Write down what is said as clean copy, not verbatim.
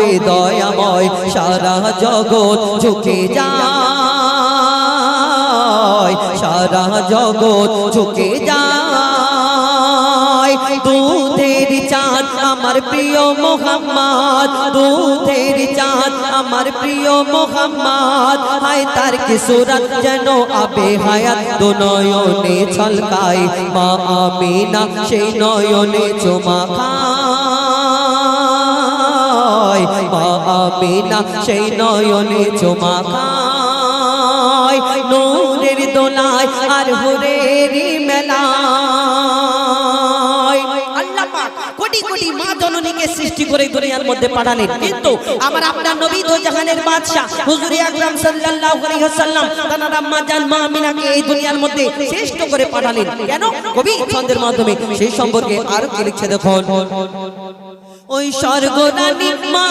হবে দয়াময় সারা জগৎ ঝুঁকে যায় সারা জগৎ ঝুঁকে যায় দুধের চাঁদ আমার প্রিয় মোহাম্মদ দুধের চাঁদ আমার প্রিয় মোহাম্মদ হায় তার কি সুরত যেন আবে হায়াত দু নয়নে ছলকায় মা আমিনা সেই নয়নে চুমা খায় মা আমিনা সেই নয়নে চুমা খায় নূরের দোলায় আর হুরের মেলায় আল্লাহ পাক কোটি কোটি মা জননীকে সৃষ্টি করে দুনিয়ার মধ্যে পাঠালেন কিন্তু আমার আপনার নবী দো জাহানের বাদশা হুজুর আকরাম সাল্লাল্লাহু আলাইহি ওয়াসাল্লাম তার আম্মা জান মা আমিনাকে এই দুনিয়ার মধ্যে শ্রেষ্ঠ করে পাঠালেন কেন কবি ছন্দের মাধ্যমে সেই সম্পর্কে আর কি লিখছে দেখুন ওই স্বর্গরানী মা